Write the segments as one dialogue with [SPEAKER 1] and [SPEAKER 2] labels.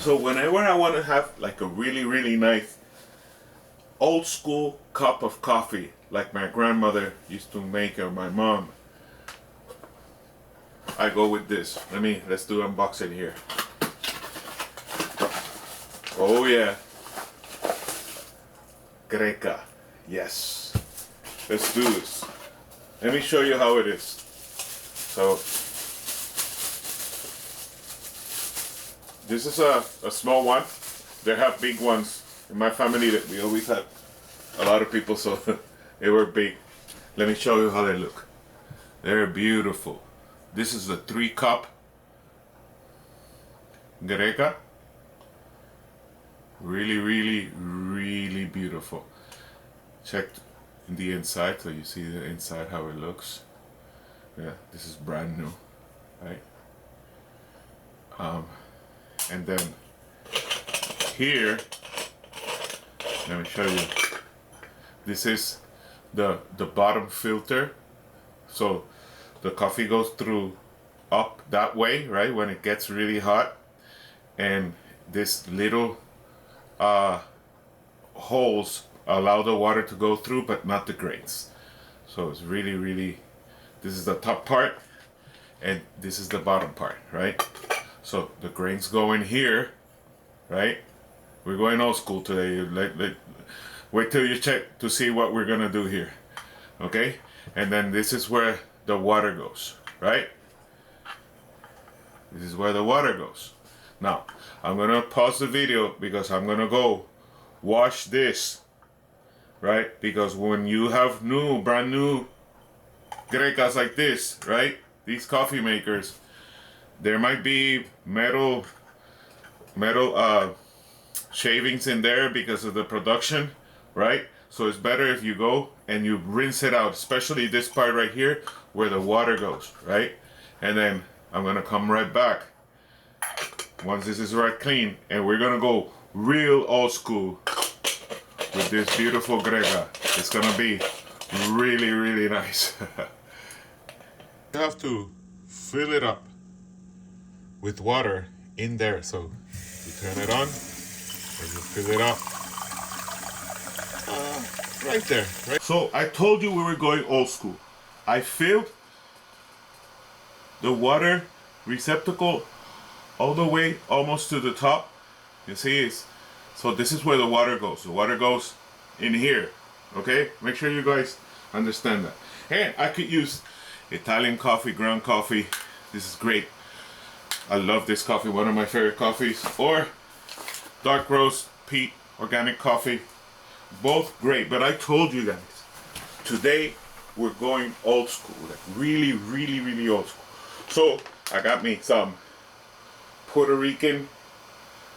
[SPEAKER 1] So whenever I want to have like a really nice old school cup of coffee, like my grandmother used to make or my mom, I go with this. Let's do unboxing here. Oh yeah. Greca. Yes. Let's do this. Let me show you how it is. So this is a small one. They have big ones in my family that we always had a lot of people, so they were big. Let me show you how they look. They're beautiful. This is the 3-cup Greca. Really beautiful. Check in the inside so you see the inside how it looks. Yeah, this is brand new, right? And then here, let me show you. This is the bottom filter. So the coffee goes through up that way, right? When it gets really hot, and this little holes allow the water to go through, but not the grains. So it's really. This is the top part, and this is the bottom part, right? So the grains go in here, right? We're going old school today. Wait till you check to see what we're gonna do here, okay? And then this is where the water goes, right? This is where the water goes. Now, I'm gonna pause the video because I'm gonna go wash this, right? Because when you have brand new Grecas like this, right? These coffee makers, there might be metal shavings in there because of the production, right? So it's better if you go and you rinse it out, especially this part right here where the water goes, right? And then I'm gonna come right back once this is right clean, and we're gonna go real old school with this beautiful Greca. It's gonna be really nice. You have to fill it up with water in there, so you turn it on and you fill it up right there, right? So I told you we were going old school. I filled the water receptacle all the way almost to the top. You see, so this is where the water goes. The water goes in here, okay? Make sure you guys understand that. And I could use Italian coffee, ground coffee. This is great. I love this coffee, one of my favorite coffees. Or dark roast, peat, organic coffee. Both great, but I told you guys, today we're going old school, like really old school. So I got me some Puerto Rican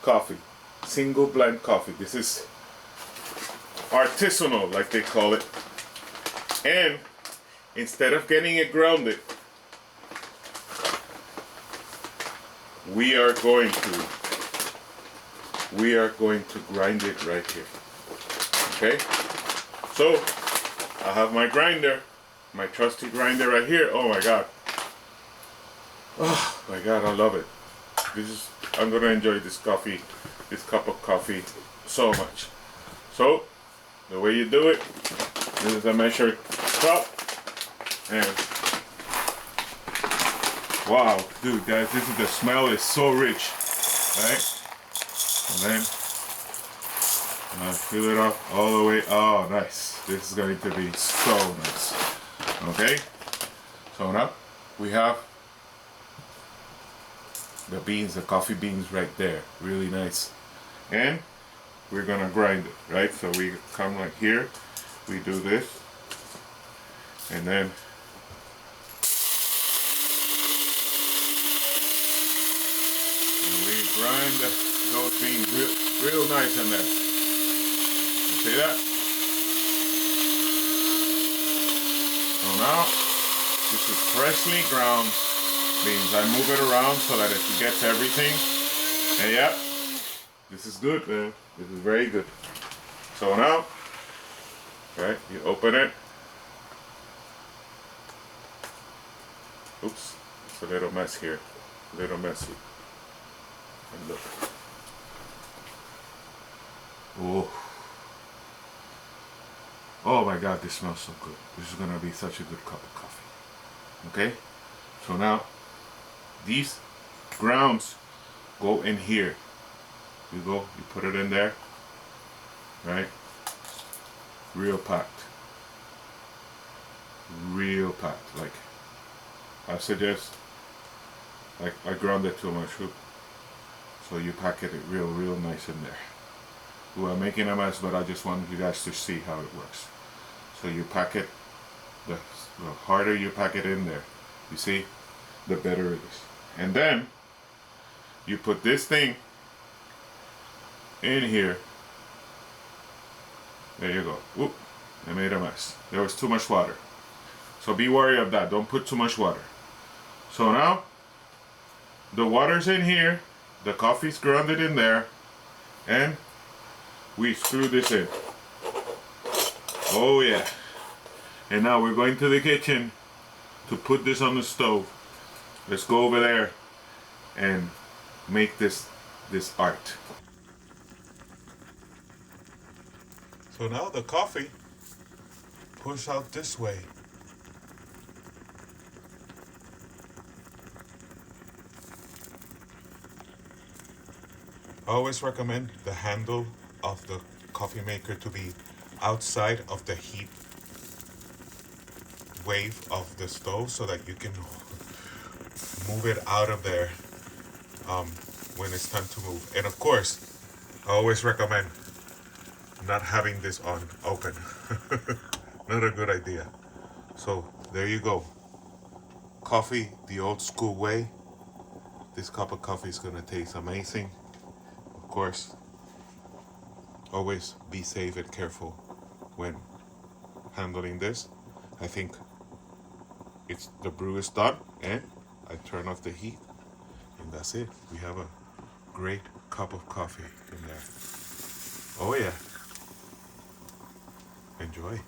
[SPEAKER 1] coffee, single blend coffee. This is artisanal, like they call it. And instead of getting it grounded, we are going to grind it right here. Okay? So I have my grinder, my trusty grinder right here. Oh my god. Oh my god, I love it. I'm gonna enjoy this coffee, this cup of coffee so much. So the way you do it, this is a measured cup, and wow, dude, guys, the smell is so rich, right? And then fill it up all the way. Oh, nice. This is going to be so nice. Okay, so now we have the beans, the coffee beans right there, really nice. And we're gonna grind it, right? So we come right here, we do this, and then we grind those beans real nice in there. You see that? So now this is freshly ground beans. I move it around so that it gets everything. And yeah, this is good, man. This is very good. So now, right, you open it. Oops, it's a little mess here. A little messy. And look. Oh. Oh my God, this smells so good. This is gonna be such a good cup of coffee. Okay? So now, these grounds go in here. You put it in there, right? Real packed. Real packed. Like, I suggest, like, I ground it to my shoe. So you pack it real nice in there. Well, I'm making a mess, but I just wanted you guys to see how it works. So you pack it, the harder you pack it in there, you see, the better it is. And then, you put this thing in here. There you go. Oop, I made a mess. There was too much water. So be wary of that. Don't put too much water. So now, the water's in here. The coffee's grounded in there. And we screw this in. Oh yeah. And now we're going to the kitchen to put this on the stove. Let's go over there and make this art. So now the coffee push out this way. I always recommend the handle of the coffee maker to be outside of the heat wave of the stove so that you can move it out of there when it's time to move. And of course, I always recommend not having this on open. Not a good idea. So there you go. Coffee the old school way. This cup of coffee is gonna taste amazing. Of course, always be safe and careful when handling this. I think the brew is done, and I turn off the heat, and that's it. We have a great cup of coffee in there. Oh yeah. Enjoy.